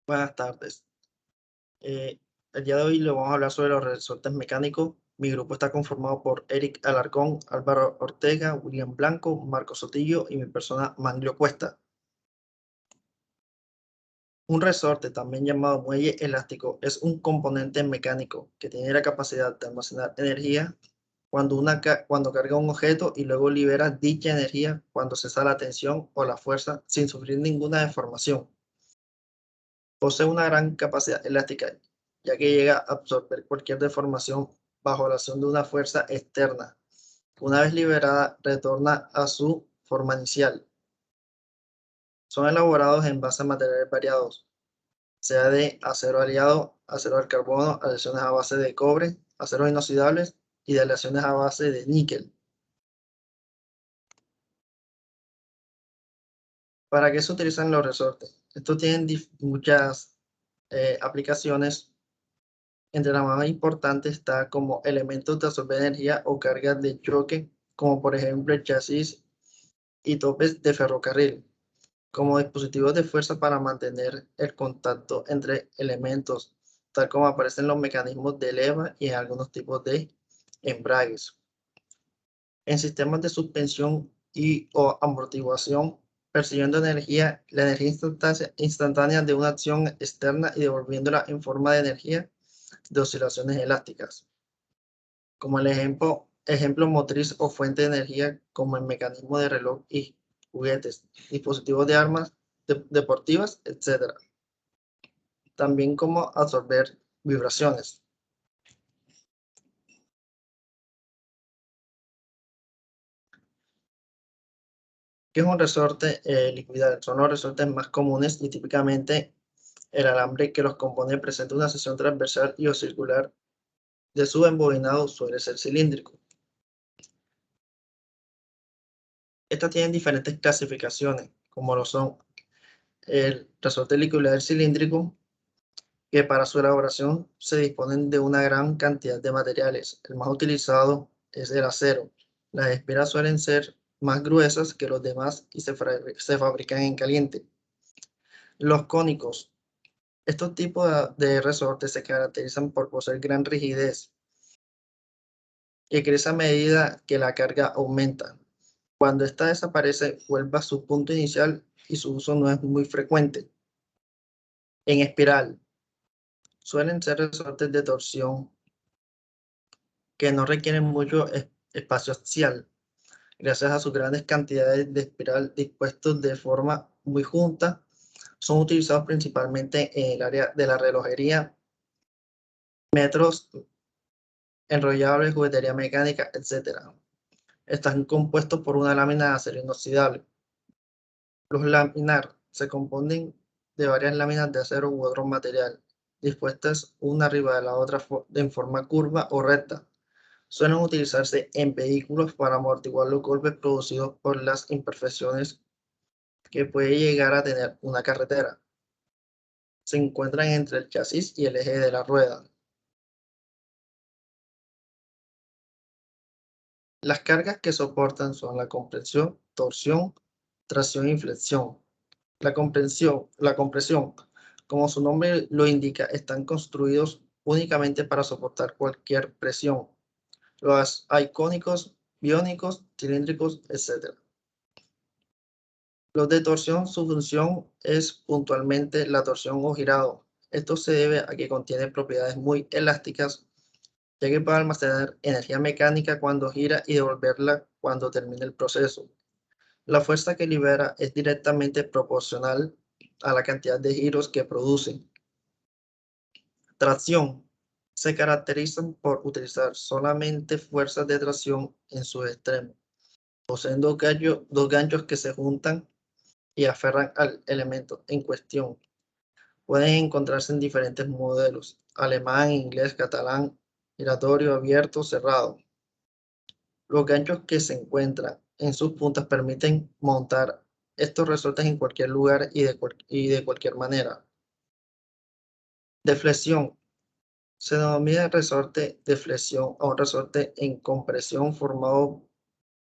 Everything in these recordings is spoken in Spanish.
Buenas tardes. El día de hoy le vamos a hablar sobre los resortes mecánicos. Mi grupo está conformado por Eric Alarcón, Álvaro Ortega, William Blanco, Marco Sotillo y mi persona Manglio Cuesta. Un resorte, también llamado muelle elástico, es un componente mecánico que tiene la capacidad de almacenar energía cuando carga un objeto y luego libera dicha energía cuando cesa la tensión o la fuerza sin sufrir ninguna deformación. Posee una gran capacidad elástica, ya que llega a absorber cualquier deformación bajo la acción de una fuerza externa. Una vez liberada, retorna a su forma inicial. Son elaborados en base a materiales variados, sea de acero aliado, acero al carbono, aleaciones a base de cobre, aceros inoxidables y de aleaciones a base de níquel. ¿Para qué se utilizan los resortes? Estos tienen muchas aplicaciones. Entre las más importantes está como elementos de absorber energía o cargas de choque, como por ejemplo el chasis y topes de ferrocarril, como dispositivos de fuerza para mantener el contacto entre elementos, tal como aparecen en los mecanismos de leva y en algunos tipos de embragues. En sistemas de suspensión y o amortiguación, percibiendo la energía instantánea de una acción externa y devolviéndola en forma de energía de oscilaciones elásticas, como el ejemplo motriz o fuente de energía, como el mecanismo de reloj y juguetes, dispositivos de armas deportivas, etc. También como absorber vibraciones. ¿Qué es un resorte liquidal? Son los resortes más comunes y típicamente el alambre que los compone presenta una sección transversal y o circular de su embobinado suele ser cilíndrico. Estas tienen diferentes clasificaciones, como lo son el resorte liquidal cilíndrico, que para su elaboración se disponen de una gran cantidad de materiales. El más utilizado es el acero. Las espiras suelen ser más gruesas que los demás y se fabrican en caliente. Los cónicos. Estos tipos de resortes se caracterizan por poseer gran rigidez, que crece a medida que la carga aumenta. Cuando esta desaparece, vuelve a su punto inicial y su uso no es muy frecuente. En espiral, suelen ser resortes de torsión que no requieren mucho espacio axial, gracias a sus grandes cantidades de espiral dispuestos de forma muy junta. Son utilizados principalmente en el área de la relojería, metros, enrollables, juguetería mecánica, etc. Están compuestos por una lámina de acero inoxidable. Los laminar se componen de varias láminas de acero u otro material, dispuestas una arriba de la otra en forma curva o recta. Suelen utilizarse en vehículos para amortiguar los golpes producidos por las imperfecciones que puede llegar a tener una carretera. Se encuentran entre el chasis y el eje de la rueda. Las cargas que soportan son la compresión, torsión, tracción y flexión. La compresión, como su nombre lo indica, están construidos únicamente para soportar cualquier presión. Los hay cónicos, biónicos, cilíndricos, etc. Los de torsión, su función es puntualmente la torsión o girado. Esto se debe a que contiene propiedades muy elásticas, ya que puede almacenar energía mecánica cuando gira y devolverla cuando termine el proceso. La fuerza que libera es directamente proporcional a la cantidad de giros que produce. Tracción. Se caracterizan por utilizar solamente fuerzas de tracción en sus extremos. Poseen dos ganchos que se juntan y aferran al elemento en cuestión. Pueden encontrarse en diferentes modelos: alemán, inglés, catalán, giratorio, abierto, cerrado. Los ganchos que se encuentran en sus puntas permiten montar estos resortes en cualquier lugar y de cualquier manera. Deflexión. Se denomina resorte de flexión a un resorte en compresión formado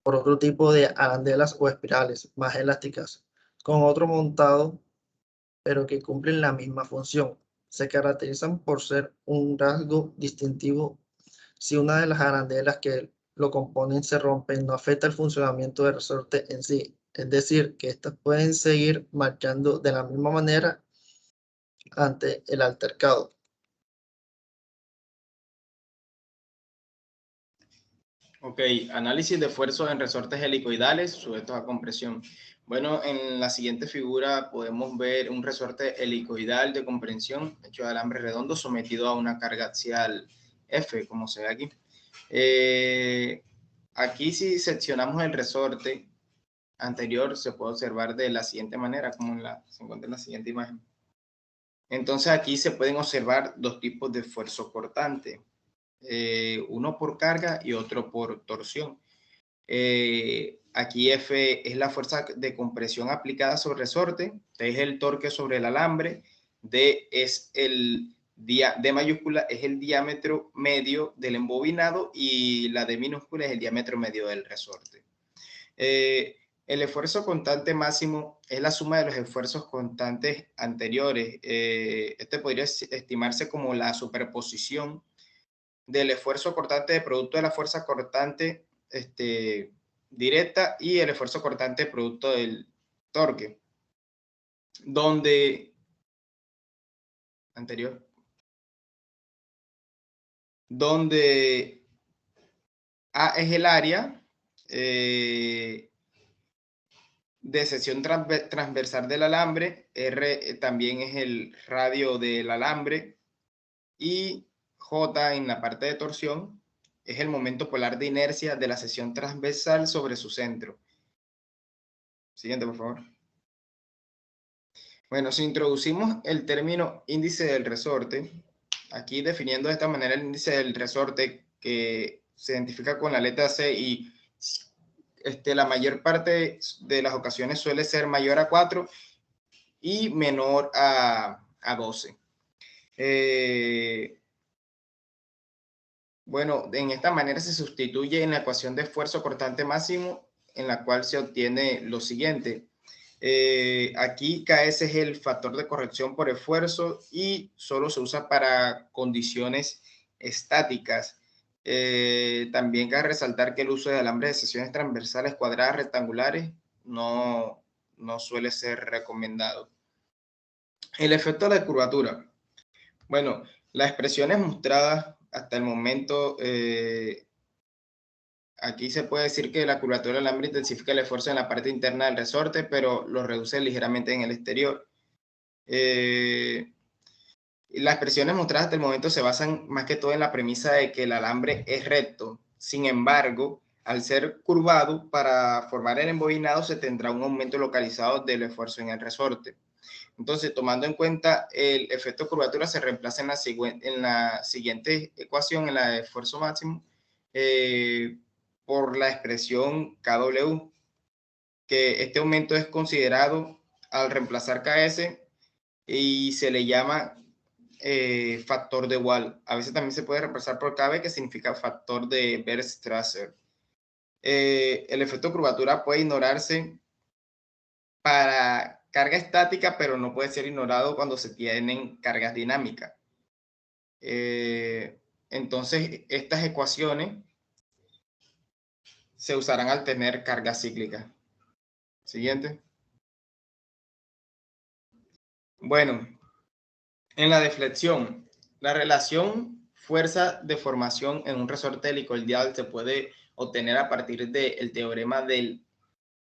por otro tipo de arandelas o espirales más elásticas, con otro montado pero que cumplen la misma función. Se caracterizan por ser un rasgo distintivo. Si una de las arandelas que lo componen se rompen, no afecta el funcionamiento del resorte en sí. Es decir, que estas pueden seguir marchando de la misma manera ante el altercado. Ok, análisis de esfuerzos en resortes helicoidales sujetos a compresión. Bueno, en la siguiente figura podemos ver un resorte helicoidal de comprensión hecho de alambre redondo sometido a una carga axial F, como se ve aquí. Aquí si seccionamos el resorte anterior se puede observar de la siguiente manera, como se encuentra en la siguiente imagen. Entonces aquí se pueden observar dos tipos de esfuerzo cortante, uno por carga y otro por torsión. Aquí F es la fuerza de compresión aplicada sobre el resorte, T es el torque sobre el alambre, D es D mayúscula es el diámetro medio del embobinado y la D minúscula es el diámetro medio del resorte. El esfuerzo constante máximo es la suma de los esfuerzos constantes anteriores. Este podría estimarse como la superposición del esfuerzo cortante de producto de la fuerza cortante directa y el esfuerzo cortante producto del torque, donde A es el área de sección transversal del alambre, R también es el radio del alambre y J en la parte de torsión es el momento polar de inercia de la sección transversal sobre su centro. Siguiente, por favor. Bueno, si introducimos el término índice del resorte, aquí definiendo de esta manera el índice del resorte que se identifica con la letra C y la mayor parte de las ocasiones suele ser mayor a 4 y menor a 12. Bueno, en esta manera se sustituye en la ecuación de esfuerzo cortante máximo, en la cual se obtiene lo siguiente. Aquí KS es el factor de corrección por esfuerzo y solo se usa para condiciones estáticas. También cabe resaltar que el uso de alambres de secciones transversales cuadradas rectangulares no suele ser recomendado. El efecto de la curvatura. Bueno, las expresiones mostradas hasta el momento, aquí se puede decir que la curvatura del alambre intensifica el esfuerzo en la parte interna del resorte, pero lo reduce ligeramente en el exterior. Las expresiones mostradas hasta el momento se basan más que todo en la premisa de que el alambre es recto. Sin embargo, al ser curvado, para formar el embobinado se tendrá un aumento localizado del esfuerzo en el resorte. Entonces, tomando en cuenta el efecto curvatura, se reemplaza en la siguiente ecuación, en la de esfuerzo máximo, por la expresión KW, que este aumento es considerado al reemplazar KS y se le llama factor de Wall. A veces también se puede reemplazar por KB, que significa factor de Weierstrass. El efecto curvatura puede ignorarse para carga estática, pero no puede ser ignorado cuando se tienen cargas dinámicas. Entonces, estas ecuaciones se usarán al tener carga cíclica. Siguiente. Bueno, en la deflexión, la relación fuerza-deformación en un resorte helicoidal se puede obtener a partir del teorema del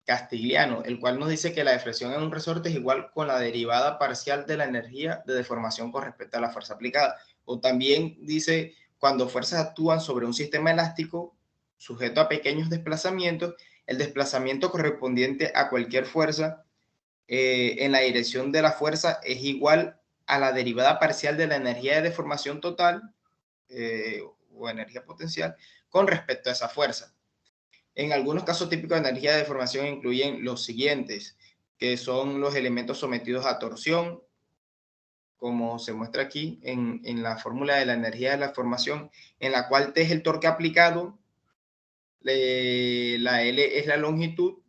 Castigliano, el cual nos dice que la deflexión en un resorte es igual con la derivada parcial de la energía de deformación con respecto a la fuerza aplicada. O también dice, cuando fuerzas actúan sobre un sistema elástico sujeto a pequeños desplazamientos, el desplazamiento correspondiente a cualquier fuerza en la dirección de la fuerza es igual a la derivada parcial de la energía de deformación total o energía potencial con respecto a esa fuerza. En algunos casos típicos de energía de deformación incluyen los siguientes, que son los elementos sometidos a torsión, como se muestra aquí en la fórmula de la energía de la deformación, en la cual T es el torque aplicado, la L es la longitud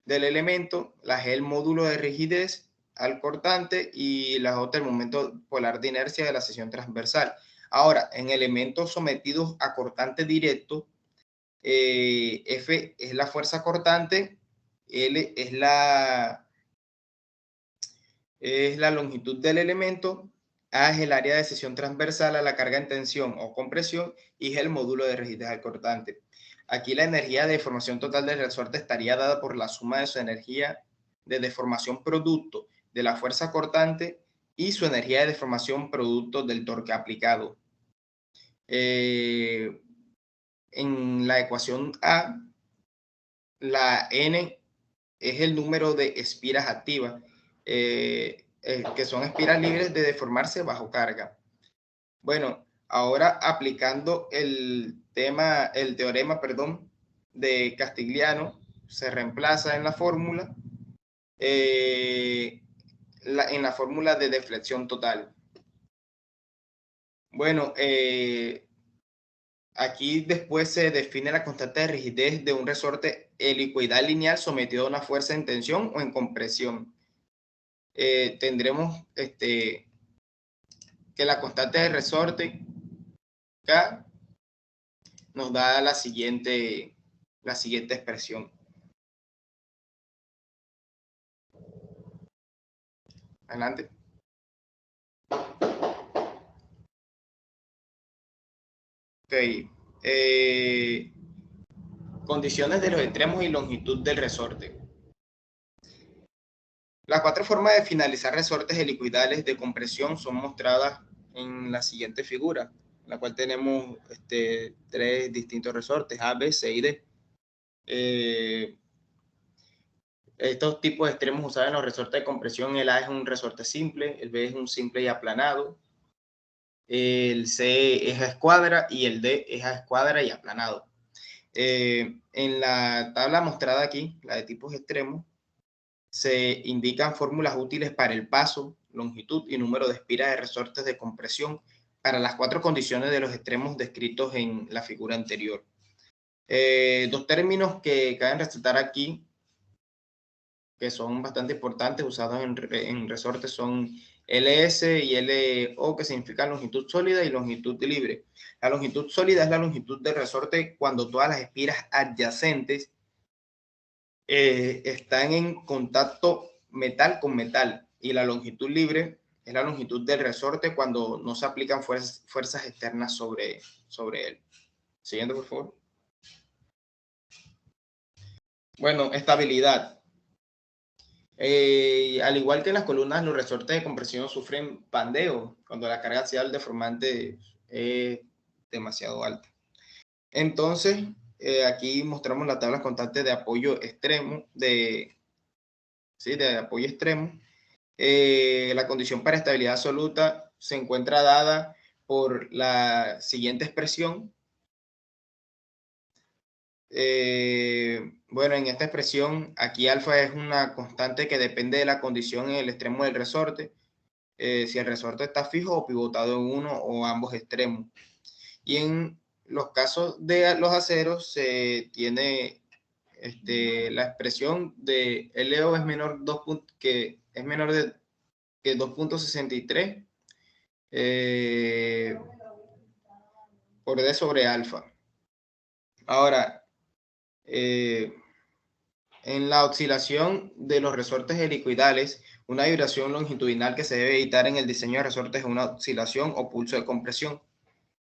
del elemento, la G el módulo de rigidez, al cortante y la J el momento polar de inercia de la sección transversal. Ahora, en elementos sometidos a cortante directo, F es la fuerza cortante, L es la longitud del elemento, A es el área de sección transversal a la carga en tensión o compresión y es el módulo de rigidez al cortante. Aquí la energía de deformación total del resorte estaría dada por la suma de su energía de deformación producto de la fuerza cortante y su energía de deformación producto del torque aplicado. En la ecuación A, la N es el número de espiras activas, que son espiras libres de deformarse bajo carga. Bueno, ahora aplicando el teorema, de Castigliano, se reemplaza en la fórmula, en la fórmula de deflexión total. Bueno, aquí después se define la constante de rigidez de un resorte helicoidal lineal sometido a una fuerza en tensión o en compresión. Tendremos que la constante de resorte K nos da la siguiente expresión. Adelante. Ok. Condiciones de los extremos y longitud del resorte. Las 4 formas de finalizar resortes helicoidales de compresión son mostradas en la siguiente figura, en la cual tenemos 3 distintos resortes, A, B, C y D. Estos tipos de extremos usados en los resortes de compresión, el A es un resorte simple, el B es un simple y aplanado, el C es a escuadra y el D es a escuadra y aplanado. En la tabla mostrada aquí, la de tipos extremos, se indican fórmulas útiles para el paso, longitud y número de espiras de resortes de compresión para las 4 condiciones de los extremos descritos en la figura anterior. 2 términos que caben resaltar aquí, que son bastante importantes, usados en resortes, son LS y LO, que significan longitud sólida y longitud libre. La longitud sólida es la longitud del resorte cuando todas las espiras adyacentes están en contacto metal con metal, y la longitud libre es la longitud del resorte cuando no se aplican fuerzas externas sobre él. Siguiente, por favor. Bueno, estabilidad. Al igual que en las columnas, los resortes de compresión sufren pandeo cuando la carga axial deformante es demasiado alta. Entonces, aquí mostramos la tabla constante de apoyo extremo, de apoyo extremo. La condición para estabilidad absoluta se encuentra dada por la siguiente expresión. Bueno, en esta expresión, aquí alfa es una constante que depende de la condición en el extremo del resorte, si el resorte está fijo o pivotado en uno o ambos extremos. Y en los casos de los aceros se tiene la expresión de LO es menor, que es menor que 2.63 por D sobre alfa. Ahora, en la oscilación de los resortes helicoidales, una vibración longitudinal que se debe evitar en el diseño de resortes es una oscilación o pulso de compresión,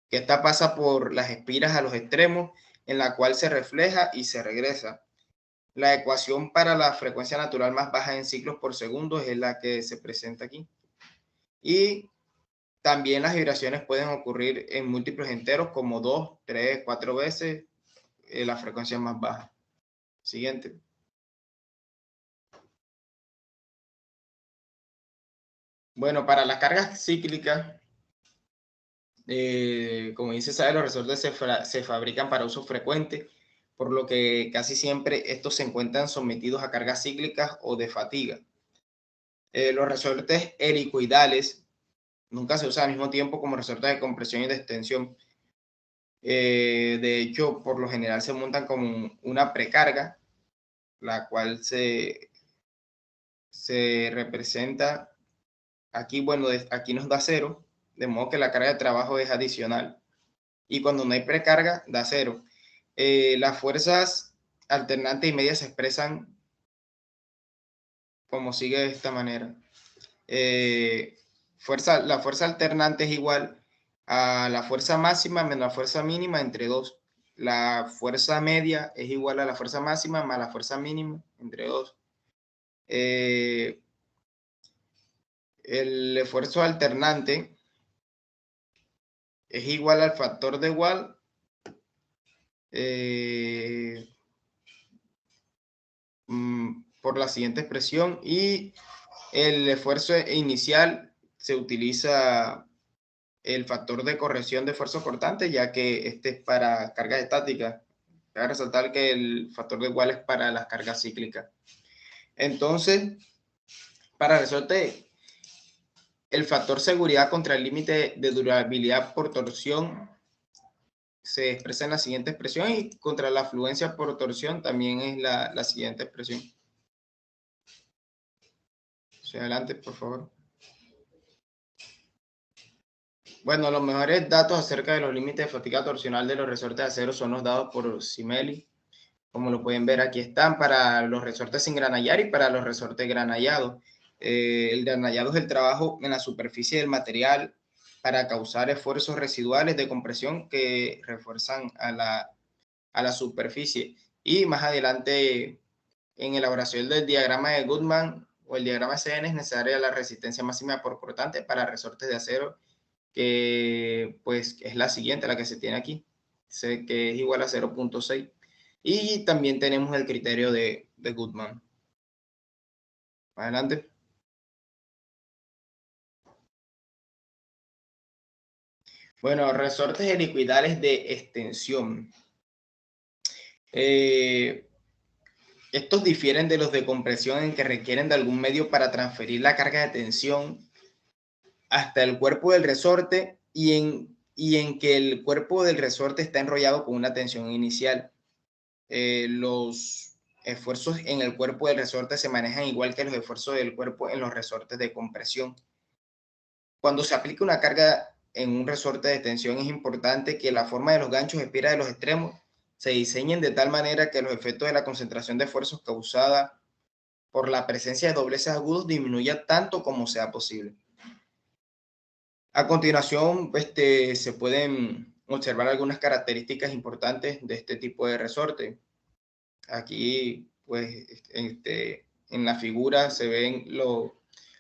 que esta pasa por las espiras a los extremos, en la cual se refleja y se regresa. La ecuación para la frecuencia natural más baja en ciclos por segundo es la que se presenta aquí. Y también las vibraciones pueden ocurrir en múltiplos enteros, como 2, 3, 4 veces la frecuencia más baja. Siguiente. Bueno, para las cargas cíclicas, como dice, los resortes se fabrican para uso frecuente, por lo que casi siempre estos se encuentran sometidos a cargas cíclicas o de fatiga. Los resortes helicoidales nunca se usan al mismo tiempo como resortes de compresión y de extensión. De hecho, por lo general se montan como una precarga, la cual se se representa aquí, bueno, aquí nos da 0, de modo que la carga de trabajo es adicional. Y cuando no hay precarga, da 0. Las fuerzas alternantes y medias se expresan como sigue de esta manera. La fuerza alternante es igual a la fuerza máxima menos la fuerza mínima entre 2. La fuerza media es igual a la fuerza máxima más la fuerza mínima entre 2. El esfuerzo alternante es igual al factor de igual por la siguiente expresión, y el esfuerzo inicial se utiliza el factor de corrección de esfuerzo cortante, ya que este es para cargas estáticas. Cabe resaltar que el factor de igual es para las cargas cíclicas. Entonces, para resorte, el factor seguridad contra el límite de durabilidad por torsión se expresa en la siguiente expresión, y contra la fluencia por torsión también es la siguiente expresión. Adelante, por favor. Bueno, los mejores datos acerca de los límites de fatiga torsional de los resortes de acero son los dados por Simelli. Como lo pueden ver, aquí están para los resortes sin granallar y para los resortes granallados. El granallado es el trabajo en la superficie del material para causar esfuerzos residuales de compresión que refuerzan a la superficie. Y más adelante, en elaboración del diagrama de Goodman o el diagrama CN, es necesaria la resistencia máxima por cortante para resortes de acero, que pues es la siguiente, la que se tiene aquí, que es igual a 0.6. Y también tenemos el criterio de Goodman. Adelante. Bueno, resortes helicoidales de extensión. Estos difieren de los de compresión en que requieren de algún medio para transferir la carga de tensión hasta el cuerpo del resorte, y en que el cuerpo del resorte está enrollado con una tensión inicial. Los esfuerzos en el cuerpo del resorte se manejan igual que los esfuerzos del cuerpo en los resortes de compresión. Cuando se aplica una carga en un resorte de tensión, es importante que la forma de los ganchos de espira de los extremos se diseñen de tal manera que los efectos de la concentración de esfuerzos causada por la presencia de dobleces agudos disminuya tanto como sea posible. A continuación, se pueden observar algunas características importantes de este tipo de resorte. Aquí, pues, en la figura se ven los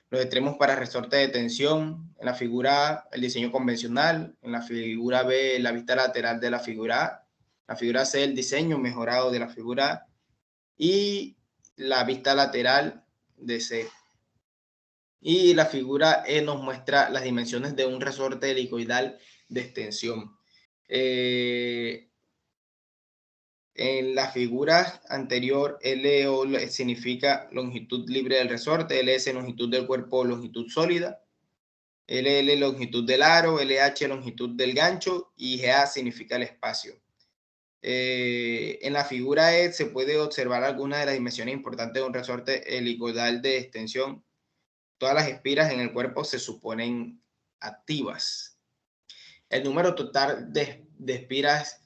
extremos para resorte de tensión. En la figura A, el diseño convencional. En la figura B, la vista lateral de la figura A. La figura C, el diseño mejorado de la figura A. Y la vista lateral de C. Y la figura E nos muestra las dimensiones de un resorte helicoidal de extensión. En la figura anterior, LO significa longitud libre del resorte, LS longitud del cuerpo, longitud sólida, LL longitud del aro, LH longitud del gancho, y GA significa el espacio. En la figura E se puede observar algunas de las dimensiones importantes de un resorte helicoidal de extensión. Todas las espiras en el cuerpo se suponen activas. El número total de espiras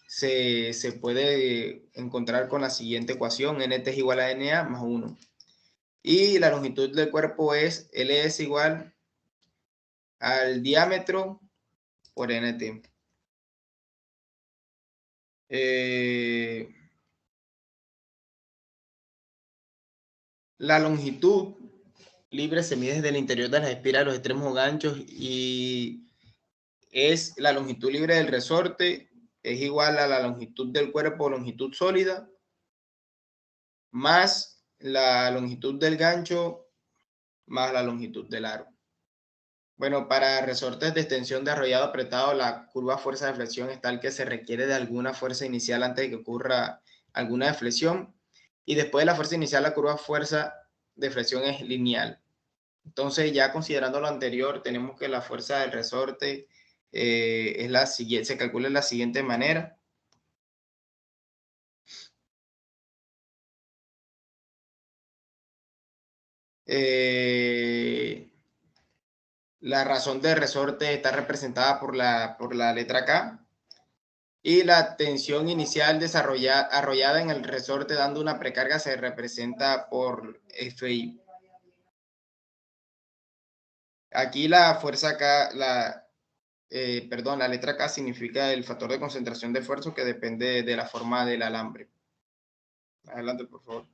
se puede encontrar con la siguiente ecuación: NT es igual a NA más 1. Y la longitud del cuerpo es LS igual al diámetro por NT. La longitud libre se mide desde el interior de las espiras de los extremos o ganchos, y es la longitud libre del resorte es igual a la longitud del cuerpo, longitud sólida, más la longitud del gancho más la longitud del aro. Bueno, para resortes de extensión de arrollado apretado, la curva fuerza de flexión es tal que se requiere de alguna fuerza inicial antes de que ocurra alguna deflexión, y después de la fuerza inicial la curva fuerza de flexión es lineal. Entonces, ya considerando lo anterior, tenemos que la fuerza del resorte es la siguiente, se calcula de la siguiente manera. La razón de resorte está representada por la letra K. Y la tensión inicial arrollada en el resorte dando una precarga se representa por Fi. Aquí la fuerza K, la letra K significa el factor de concentración de esfuerzo que depende de la forma del alambre. Adelante, por favor.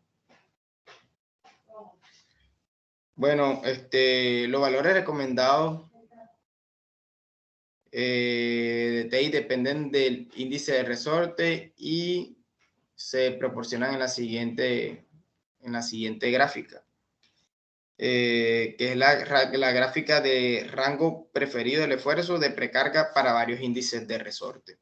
Bueno, los valores recomendados de TI dependen del índice de resorte y se proporcionan en la siguiente gráfica, que es la gráfica de rango preferido del esfuerzo de precarga para varios índices de resorte.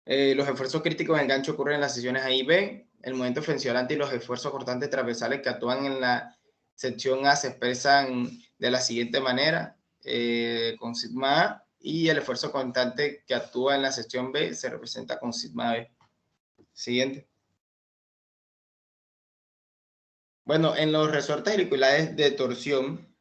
Los esfuerzos críticos de enganche ocurren en las secciones A y B. El momento flexionante y los esfuerzos cortantes transversales que actúan en la sección A se expresan de la siguiente manera, con sigma A, y el esfuerzo constante que actúa en la sección B se representa con sigma B. Siguiente. Bueno, en los resortes helicoidales de torsión,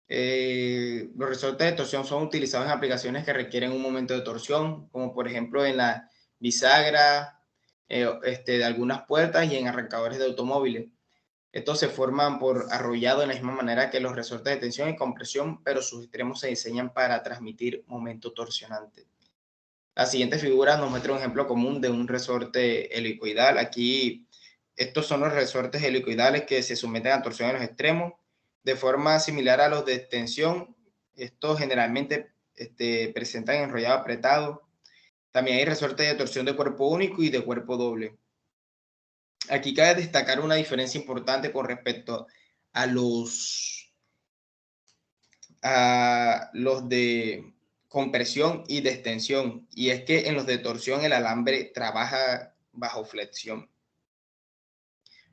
los resortes de torsión son utilizados en aplicaciones que requieren un momento de torsión, como por ejemplo en la bisagra de algunas puertas y en arrancadores de automóviles. Estos se forman por arrollado de la misma manera que los resortes de tensión y compresión, pero sus extremos se diseñan para transmitir momento torsionante. La siguiente figura nos muestra un ejemplo común de un resorte helicoidal. Aquí, estos son los resortes helicoidales que se someten a torsión en los extremos de forma similar a los de tensión. Estos generalmente presentan enrollado apretado. También hay resortes de torsión de cuerpo único y de cuerpo doble. Aquí cabe destacar una diferencia importante con respecto a los de compresión y de extensión, y es que en los de torsión el alambre trabaja bajo flexión.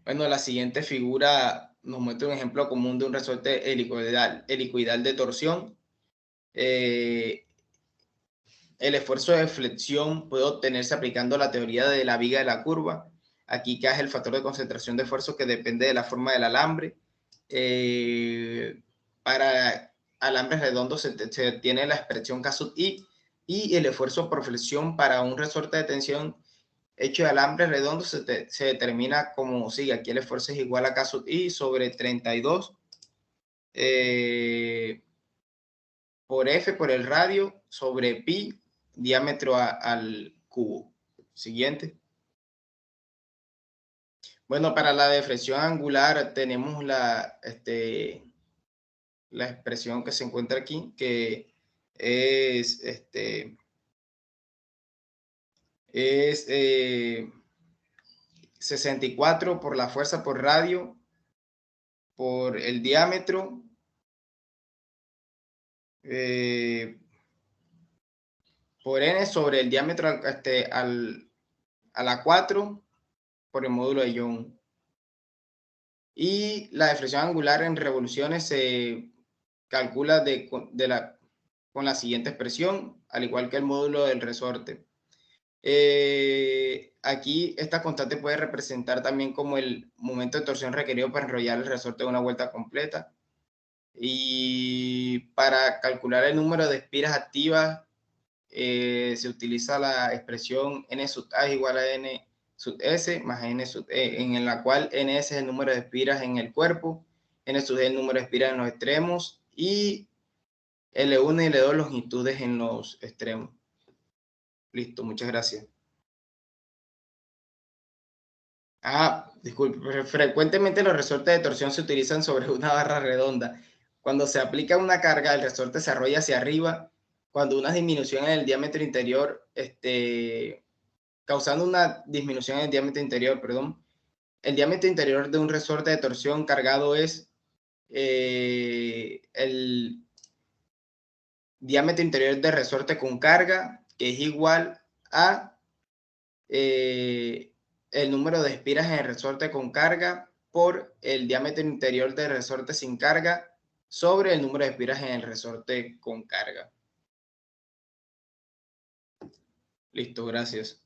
Bueno, la siguiente figura nos muestra un ejemplo común de un resorte helicoidal de torsión. El esfuerzo de flexión puede obtenerse aplicando la teoría de la viga de la curva. Aquí K es el factor de concentración de esfuerzo que depende de la forma del alambre. Para alambres redondos se tiene la expresión K sub I, y el esfuerzo por flexión para un resorte de tensión hecho de alambres redondos se determina como sigue. Aquí el esfuerzo es igual a K sub I sobre 32 por F por el radio sobre pi diámetro al cubo. Siguiente. Bueno, para la deflexión angular tenemos la expresión que se encuentra aquí, que es 64 por la fuerza por radio por el diámetro por n sobre el diámetro a la 4 por el módulo de Young. Y la deflexión angular en revoluciones se calcula con la siguiente expresión, al igual que el módulo del resorte. Aquí esta constante puede representar también como el momento de torsión requerido para enrollar el resorte de una vuelta completa. Y para calcular el número de espiras activas se utiliza la expresión n sub a es igual a n sub s más n sub e, en la cual ns es el número de espiras en el cuerpo, n sub e es el número de espiras en los extremos y L1 y L2 longitudes en los extremos. Listo, muchas gracias. Disculpe, frecuentemente los resortes de torsión se utilizan sobre una barra redonda. Cuando se aplica una carga, el resorte se arrolla hacia arriba, cuando una disminución en el diámetro interior, causando una disminución en el diámetro interior, perdón. El diámetro interior de un resorte de torsión cargado es el diámetro interior del resorte con carga, que es igual a el número de espiras en el resorte con carga por el diámetro interior del resorte sin carga sobre el número de espiras en el resorte con carga. Listo, gracias.